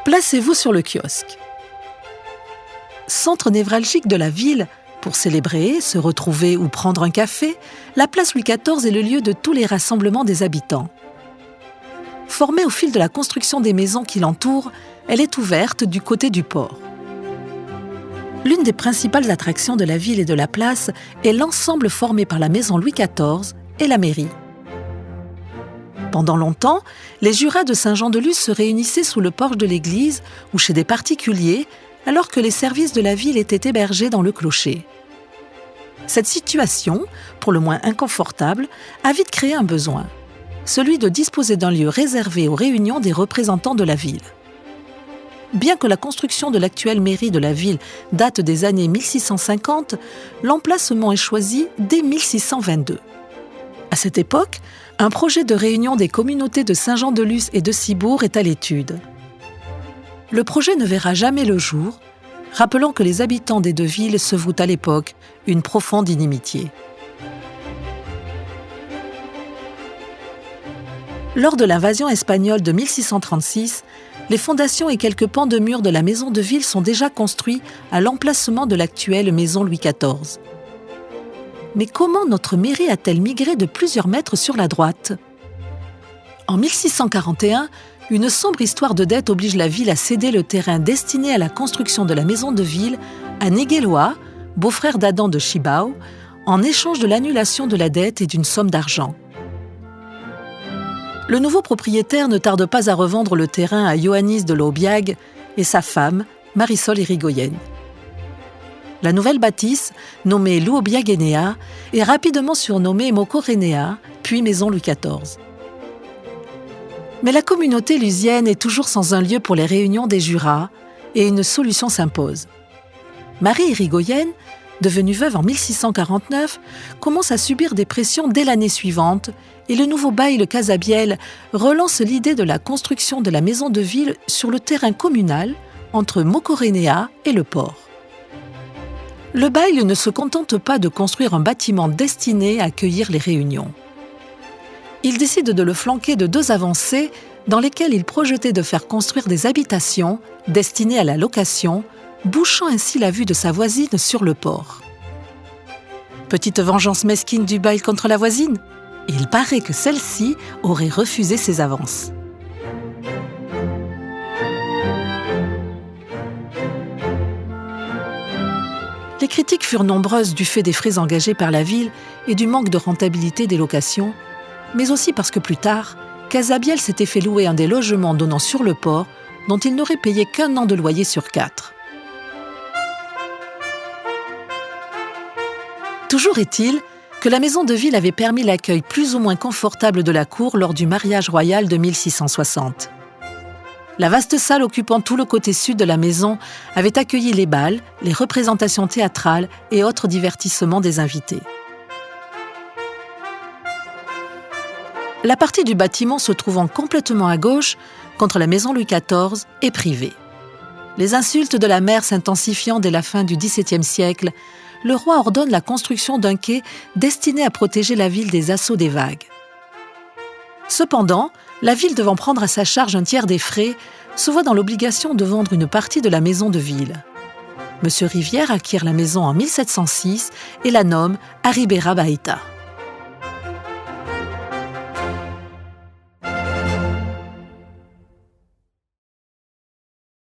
Placez-vous sur le kiosque. Centre névralgique de la ville, pour célébrer, se retrouver ou prendre un café, la place Louis XIV est le lieu de tous les rassemblements des habitants. Formée au fil de la construction des maisons qui l'entourent, elle est ouverte du côté du port. L'une des principales attractions de la ville et de la place est l'ensemble formé par la maison Louis XIV et la mairie. Pendant longtemps, les jurats de Saint-Jean-de-Luz se réunissaient sous le porche de l'église ou chez des particuliers, alors que les services de la ville étaient hébergés dans le clocher. Cette situation, pour le moins inconfortable, a vite créé un besoin, celui de disposer d'un lieu réservé aux réunions des représentants de la ville. Bien que la construction de l'actuelle mairie de la ville date des années 1650, l'emplacement est choisi dès 1622. À cette époque, un projet de réunion des communautés de Saint-Jean-de-Luz et de Cibourg est à l'étude. Le projet ne verra jamais le jour, rappelant que les habitants des deux villes se vouent à l'époque une profonde inimitié. Lors de l'invasion espagnole de 1636, les fondations et quelques pans de murs de la maison de ville sont déjà construits à l'emplacement de l'actuelle maison Louis XIV. Mais comment notre mairie a-t-elle migré de plusieurs mètres sur la droite ? En 1641, une sombre histoire de dette oblige la ville à céder le terrain destiné à la construction de la maison de ville à Negueloa, beau-frère d'Adam de Chibao, en échange de l'annulation de la dette et d'une somme d'argent. Le nouveau propriétaire ne tarde pas à revendre le terrain à Ioannis de Laubiag et sa femme, Marisol Irigoyen. La nouvelle bâtisse, nommée Loubiaguenea, est rapidement surnommée Mocorenea, puis Maison Louis XIV. Mais la communauté lusienne est toujours sans un lieu pour les réunions des jurats, et une solution s'impose. Marie Irigoyen, devenue veuve en 1649, commence à subir des pressions dès l'année suivante, et le nouveau bail le Casabiel relance l'idée de la construction de la maison de ville sur le terrain communal entre Mocorenea et le port. Le bail ne se contente pas de construire un bâtiment destiné à accueillir les réunions. Il décide de le flanquer de 2 avancées dans lesquelles il projetait de faire construire des habitations destinées à la location, bouchant ainsi la vue de sa voisine sur le port. Petite vengeance mesquine du bail contre la voisine, il paraît que celle-ci aurait refusé ses avances. Les critiques furent nombreuses du fait des frais engagés par la ville et du manque de rentabilité des locations, mais aussi parce que plus tard, Casabiel s'était fait louer un des logements donnant sur le port dont il n'aurait payé qu'1 an de loyer sur 4. Toujours est-il que la maison de ville avait permis l'accueil plus ou moins confortable de la cour lors du mariage royal de 1660. La vaste salle occupant tout le côté sud de la maison avait accueilli les bals, les représentations théâtrales et autres divertissements des invités. La partie du bâtiment se trouvant complètement à gauche, contre la maison Louis XIV, est privée. Les insultes de la mer s'intensifiant dès la fin du XVIIe siècle, le roi ordonne la construction d'un quai destiné à protéger la ville des assauts des vagues. Cependant, la ville devant prendre à sa charge un tiers des frais, se voit dans l'obligation de vendre une partie de la maison de ville. Monsieur Rivière acquiert la maison en 1706 et la nomme Arribera Baeta.